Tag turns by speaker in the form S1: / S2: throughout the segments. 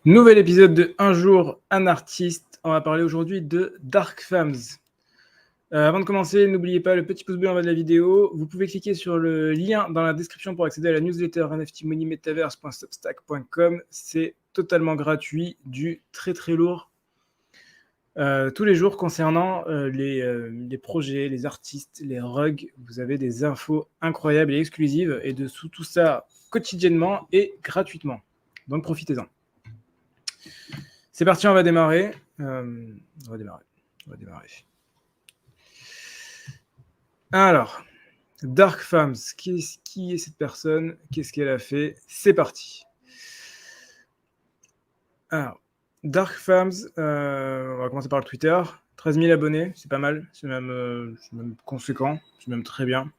S1: Nouvel épisode de Un jour, un artiste. On va parler aujourd'hui de Dark Farms. Avant de commencer, n'oubliez pas le petit pouce bleu en bas de la vidéo. Vous pouvez cliquer sur le lien dans la description pour accéder à la newsletter nftmoney.metaverse.substack.com. C'est totalement gratuit, du très très lourd. Tous les jours concernant les projets, les artistes, les rugs, vous avez des infos incroyables et exclusives et dessous tout ça quotidiennement et gratuitement. Donc profitez-en. C'est parti, on va démarrer. Alors, Dark Farms, qui est cette personne? Qu'est-ce qu'elle a fait? C'est parti. Alors, Dark Farms, on va commencer par le Twitter. 13 000 abonnés, c'est pas mal. C'est même conséquent. C'est même très bien.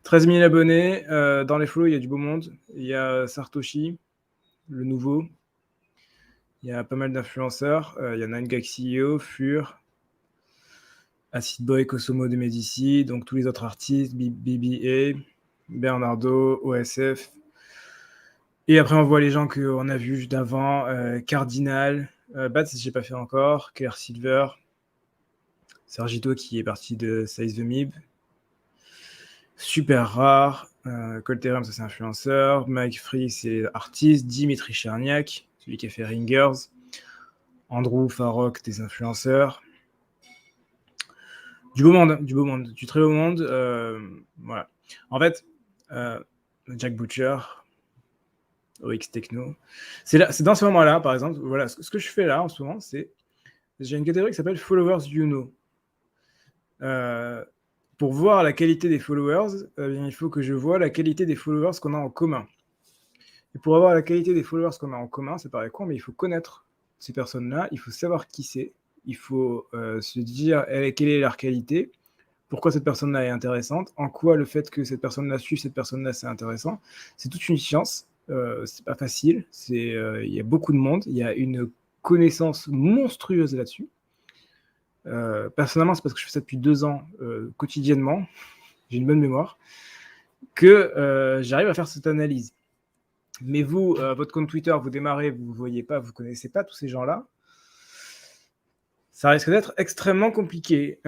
S1: 13 000 abonnés. Dans les follow, il y a du beau monde. Il y a Sartoshi, le nouveau. Il y a pas mal d'influenceurs. Il y a 9gag CEO, Fur, Acid Boy, Kosomo de Medici, donc tous les autres artistes, BBA, Bernardo, OSF. Et après, on voit les gens qu'on a vus juste d'avant. Cardinal, Bats, j'ai pas fait encore, Claire Silver, Sergito qui est parti de Size the Mib, Super Rare, Colterem, ça c'est influenceur, Mike Free, c'est artiste, Dimitri Cherniak, celui qui a fait Ringers, Andrew Farok, des influenceurs. Du beau monde, du très beau monde. Voilà. En fait, Jack Butcher, OX Techno. C'est dans ce moment-là, par exemple, voilà, ce que je fais là en ce moment, c'est j'ai une catégorie qui s'appelle Followers You Know. Pour voir la qualité des followers, il faut que je vois la qualité des followers qu'on a en commun. Et pour avoir la qualité des followers qu'on a en commun, c'est pareil con, mais il faut connaître ces personnes-là, il faut savoir qui c'est, il faut se dire quelle est leur qualité, pourquoi cette personne-là est intéressante, en quoi le fait que cette personne-là suive cette personne-là, c'est intéressant. C'est toute une science, c'est pas facile, il y a beaucoup de monde, il y a une connaissance monstrueuse là-dessus. Personnellement, c'est parce que je fais ça depuis 2 ans quotidiennement, j'ai une bonne mémoire, que j'arrive à faire cette analyse. Mais vous, votre compte Twitter, vous démarrez, vous ne voyez pas, vous ne connaissez pas tous ces gens-là, ça risque d'être extrêmement compliqué.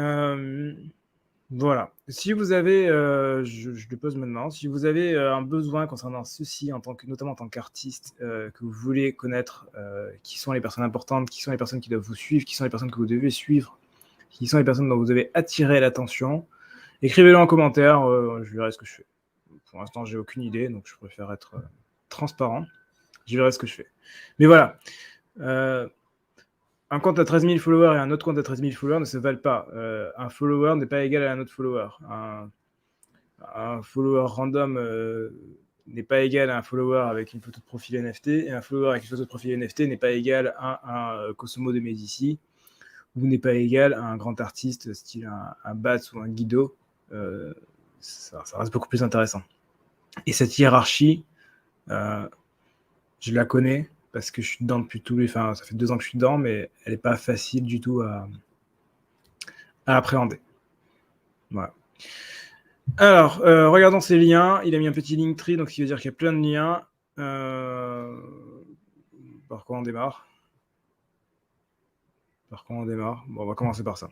S1: Voilà. Si vous avez, je le pose maintenant, si vous avez un besoin concernant ceci, notamment en tant qu'artiste, que vous voulez connaître qui sont les personnes importantes, qui sont les personnes qui doivent vous suivre, qui sont les personnes que vous devez suivre, qui sont les personnes dont vous devez attirer l'attention, écrivez-le en commentaire, je verrai ce que je fais. Pour l'instant, j'ai aucune idée, donc je préfère être transparent. Je verrai ce que je fais. Mais voilà. Un compte à 13 000 followers et un autre compte à 13 000 followers ne se valent pas. Un follower n'est pas égal à un autre follower. Un follower random n'est pas égal à un follower avec une photo de profil NFT, et un follower avec une photo de profil NFT n'est pas égal à un Kosomo de Medici, ou n'est pas égal à un grand artiste style un Bats ou un Guido. Ça reste beaucoup plus intéressant. Et cette hiérarchie, je la connais, parce que je suis dedans depuis ça fait 2 ans que je suis dedans, mais elle n'est pas facile du tout à appréhender. Voilà. Alors, regardons ces liens. Il a mis un petit Linktree, donc ce qui veut dire qu'il y a plein de liens. Par quoi on démarre? Bon, on va commencer par ça.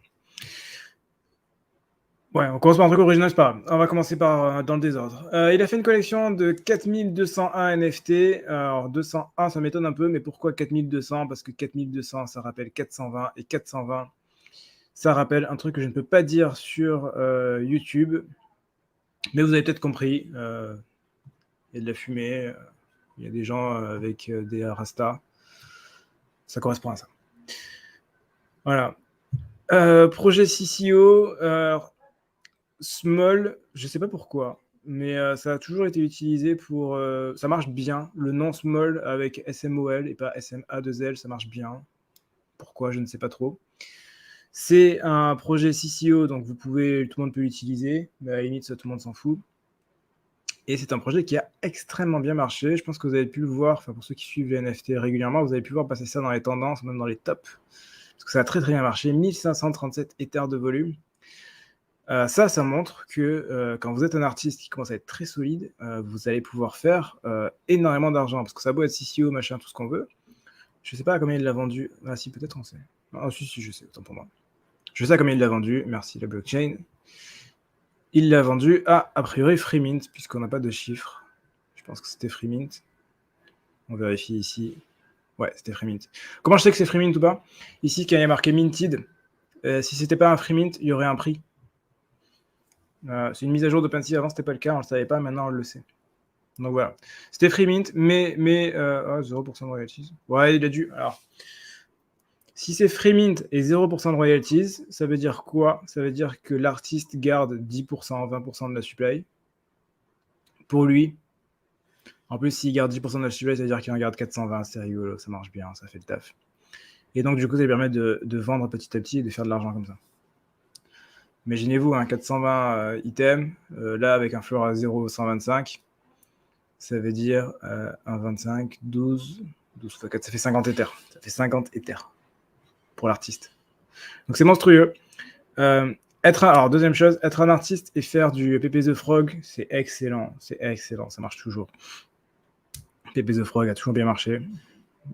S1: Ouais, on commence par un truc original, c'est pas grave. On va commencer par dans le désordre. Il a fait une collection de 4201 NFT. Alors, 201, ça m'étonne un peu, mais pourquoi 4200? Parce que 4200, ça rappelle 420, et 420, ça rappelle un truc que je ne peux pas dire sur YouTube. Mais vous avez peut-être compris. Il y a de la fumée, il y a des gens avec des rastas. Ça correspond à ça. Voilà. Projet CCO. Small, je sais pas pourquoi, mais ça a toujours été utilisé pour... ça marche bien. Le nom Small avec SMOL et pas SMA2L, ça marche bien. Pourquoi, je ne sais pas trop. C'est un projet CCO, donc tout le monde peut l'utiliser, mais à la limite, ça, tout le monde s'en fout. Et c'est un projet qui a extrêmement bien marché. Je pense que vous avez pu le voir, pour ceux qui suivent les NFT régulièrement, vous avez pu voir passer ça dans les tendances, même dans les tops. Parce que ça a très très bien marché. 1537 Ethers de volume. Ça montre que quand vous êtes un artiste qui commence à être très solide, vous allez pouvoir faire énormément d'argent. Parce que ça a beau être CCO, machin, tout ce qu'on veut. Je sais pas à combien il l'a vendu. Ah si, peut-être on sait. Ah si, je sais, autant pour moi. Je sais à combien il l'a vendu. Merci la blockchain. Il l'a vendu à priori Freemint, puisqu'on n'a pas de chiffres. Je pense que c'était Freemint. On vérifie ici. Ouais, c'était Freemint. Comment je sais que c'est Freemint ou pas? Ici, quand il y a marqué Minted, si c'était pas un Freemint, il y aurait un prix. C'est une mise à jour d'OpenSea. Avant, c'était pas le cas, on le savait pas, maintenant on le sait. Donc voilà. C'était Freemint, mais 0% de royalties. Ouais, il a dû. Alors, si c'est Freemint et 0% de royalties, ça veut dire quoi? Ça veut dire que l'artiste garde 10%, 20% de la supply. Pour lui. En plus, s'il garde 10% de la supply, ça veut dire qu'il en garde 420. C'est rigolo, ça marche bien, ça fait le taf. Et donc, du coup, ça lui permet de vendre petit à petit et de faire de l'argent comme ça. Imaginez-vous, 420 items, là, avec un floor à 0,125, ça veut dire 1,25, 12 fois 4, ça fait 50 Ethers. Ça fait 50 Ethers pour l'artiste. Donc, c'est monstrueux. Alors, deuxième chose, être un artiste et faire du Pepe the Frog, c'est excellent. C'est excellent, ça marche toujours. Pepe the Frog a toujours bien marché.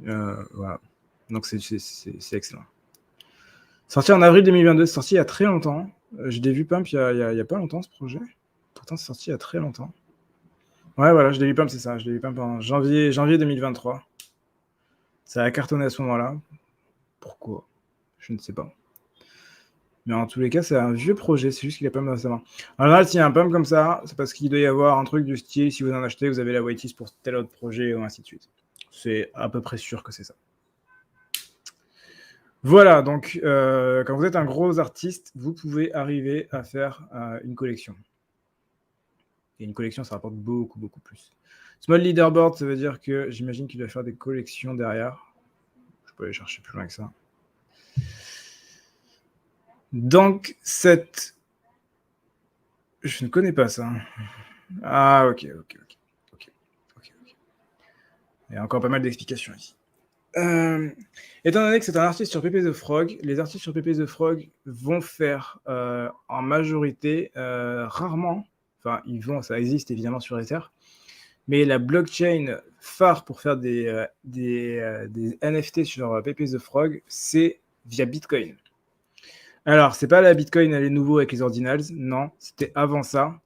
S1: Voilà. Donc, c'est excellent. Sorti en avril 2022, c'est sorti il y a très longtemps. Je l'ai vu pump il y a pas longtemps, ce projet. Pourtant, c'est sorti il y a très longtemps. Ouais, voilà, je l'ai vu pump, c'est ça. Je l'ai vu pump en janvier 2023. Ça a cartonné à ce moment-là. Pourquoi? Je ne sais pas. Mais en tous les cas, c'est un vieux projet. C'est juste qu'il a pump récemment. En général, s'il y a un pump comme ça, c'est parce qu'il doit y avoir un truc du style, si vous en achetez, vous avez la waitlist pour tel autre projet, ou ainsi de suite. C'est à peu près sûr que c'est ça. Voilà, donc quand vous êtes un gros artiste, vous pouvez arriver à faire une collection. Et une collection, ça rapporte beaucoup, beaucoup plus. Small leaderboard, ça veut dire que j'imagine qu'il va faire des collections derrière. Je peux aller chercher plus loin que ça. Donc, je ne connais pas ça. Ah, ok. Il y a encore pas mal d'explications ici. Étant donné que c'est un artiste sur Pepe the Frog, les artistes sur Pepe the Frog vont faire en majorité, rarement, enfin, ça existe évidemment sur Ether, mais la blockchain phare pour faire des NFT sur Pepe the Frog, c'est via Bitcoin. Alors, c'est pas la Bitcoin, elle est nouveau avec les ordinals, non, c'était avant ça.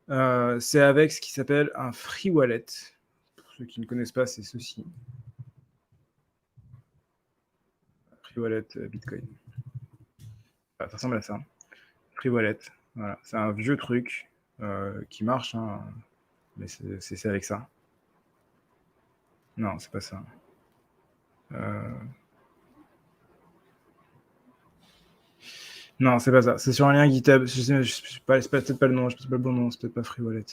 S1: C'est avec ce qui s'appelle un free wallet. Pour ceux qui ne connaissent pas, c'est ceci. Free wallet Bitcoin. Ça ressemble à ça. Free wallet. Voilà. C'est un vieux truc qui marche, hein, mais c'est avec ça. Non, c'est pas ça. Non, c'est pas ça. C'est sur un lien GitHub. C'est peut-être pas le nom, c'est pas le bon nom, c'est peut-être pas Free Wallet.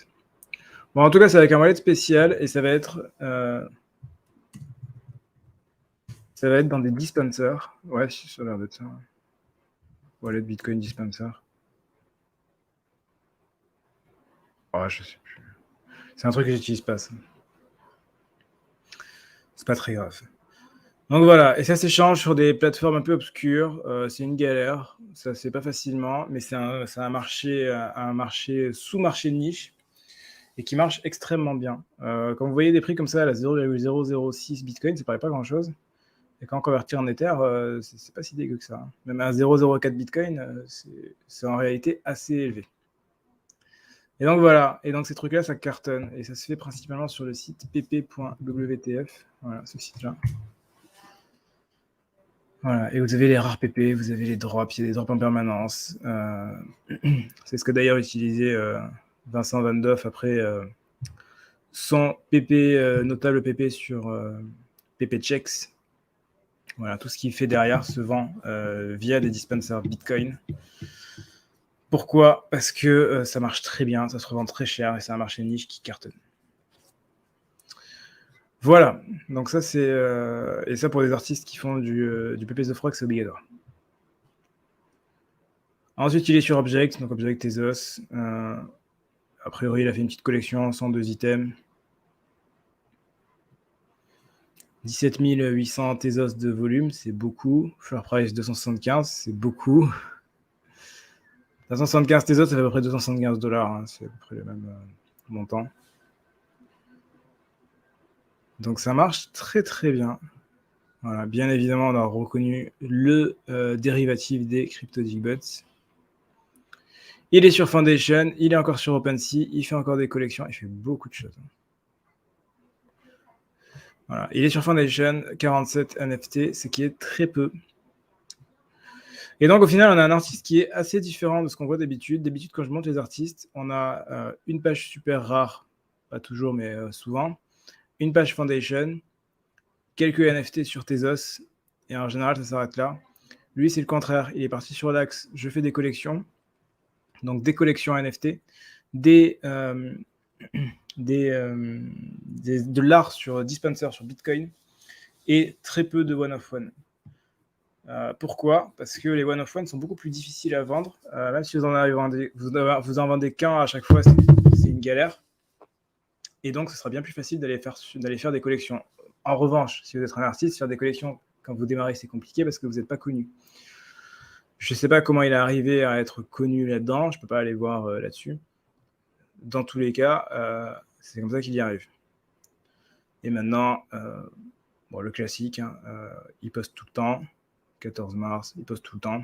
S1: Bon, en tout cas, c'est avec un wallet spécial et ça va être dans des dispensers. Ouais, ça a l'air d'être ça. Wallet Bitcoin dispenser. Oh, je sais plus. C'est un truc que j'utilise pas, ça. C'est pas très grave. Donc voilà, et ça s'échange sur des plateformes un peu obscures. C'est une galère, ça se fait pas facilement, mais c'est un marché sous-marché de niche et qui marche extrêmement bien. Quand vous voyez des prix comme ça à la 0,006 Bitcoin, ça paraît pas grand-chose. Et quand convertir en Ether, c'est pas si dégueu que ça, hein. Même à 0,04 Bitcoin, c'est en réalité assez élevé. Et donc voilà, et donc ces trucs-là, ça cartonne. Et ça se fait principalement sur le site pp.wtf, voilà, ce site-là. Voilà, et vous avez les rares PP, vous avez les drops, il y a des drops en permanence. C'est ce que d'ailleurs utilisait Vincent Van Doff après son PP, notable PP sur PP Checks. Voilà, tout ce qu'il fait derrière se vend via des dispensers Bitcoin. Pourquoi? Parce que ça marche très bien, ça se revend très cher et c'est un marché niche qui cartonne. Voilà, donc ça c'est... et ça pour les artistes qui font du PP The Frog, c'est obligatoire. Ensuite, il est sur Object, donc Object Tezos. A priori, il a fait une petite collection, 102 items. 17 800 Tezos de volume, c'est beaucoup. Floor price 275, c'est beaucoup. 575 Tezos, ça fait à peu près 275 $, hein, c'est à peu près le même montant. Donc ça marche très très bien. Voilà, bien évidemment, on a reconnu le dérivatif des CryptoDigButs. Il est sur Foundation, il est encore sur OpenSea, il fait encore des collections, il fait beaucoup de choses. Voilà, il est sur Foundation, 47 NFT, ce qui est très peu. Et donc, au final, on a un artiste qui est assez différent de ce qu'on voit d'habitude. D'habitude, quand je monte les artistes, on a une page super rare, pas toujours, mais souvent, une page Foundation, quelques NFT sur Tezos, et en général, ça s'arrête là. Lui, c'est le contraire. Il est parti sur l'axe, je fais des collections, donc des collections NFT, de l'art sur Dispenser, sur Bitcoin, et très peu de one-of-one. Pourquoi? Parce que les one-of-one sont beaucoup plus difficiles à vendre. Même si vous en vendez qu'un à chaque fois, c'est une galère. Et donc, ce sera bien plus facile d'aller faire des collections. En revanche, si vous êtes un artiste, faire des collections quand vous démarrez, c'est compliqué parce que vous n'êtes pas connu. Je ne sais pas comment il est arrivé à être connu là-dedans. Je ne peux pas aller voir là-dessus. Dans tous les cas, c'est comme ça qu'il y arrive. Et maintenant, le classique, hein, il poste tout le temps. 14 mars, il poste tout le temps.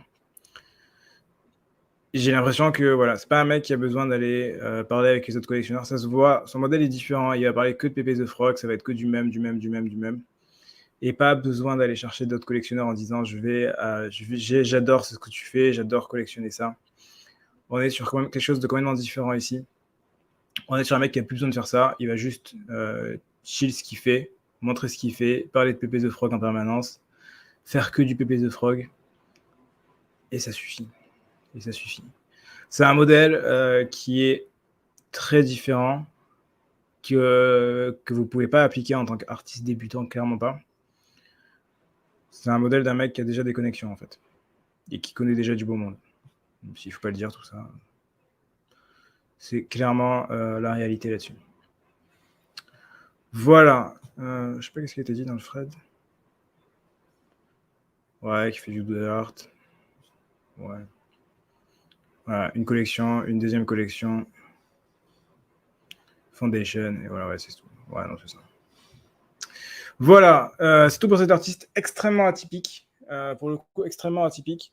S1: J'ai l'impression que voilà, c'est pas un mec qui a besoin d'aller parler avec les autres collectionneurs. Ça se voit, son modèle est différent. Il va parler que de Pepe the Frog, ça va être que du même. Et pas besoin d'aller chercher d'autres collectionneurs en disant j'adore ce que tu fais, j'adore collectionner ça. On est sur quelque chose de complètement différent ici. On est sur un mec qui a plus besoin de faire ça. Il va juste chill ce qu'il fait, montrer ce qu'il fait, parler de Pepe the Frog en permanence, faire que du Pepe the Frog. Et ça suffit. C'est un modèle qui est très différent, que vous ne pouvez pas appliquer en tant qu'artiste débutant, clairement pas. C'est un modèle d'un mec qui a déjà des connexions, en fait, et qui connaît déjà du beau monde. Même s'il ne faut pas le dire, tout ça. C'est clairement la réalité là-dessus. Voilà. Je sais pas qu'est-ce qui a été dit dans le Fred. Ouais, qui fait du good art. Ouais. Voilà, une collection, une deuxième collection. Foundation, et voilà, ouais, c'est tout. Ouais, non, c'est ça. Voilà, c'est tout pour cet artiste extrêmement atypique. Pour le coup, extrêmement atypique.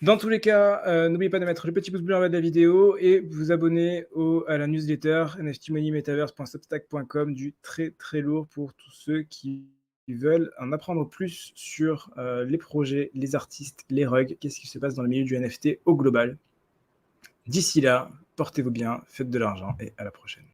S1: Dans tous les cas, n'oubliez pas de mettre le petit pouce bleu en bas de la vidéo et vous abonner à la newsletter nftmoneymetaverse.substack.com, du très très lourd pour tous ceux qui veulent en apprendre plus sur les projets, les artistes, les rugs, qu'est-ce qui se passe dans le milieu du NFT au global. D'ici là, portez-vous bien, faites de l'argent et à la prochaine.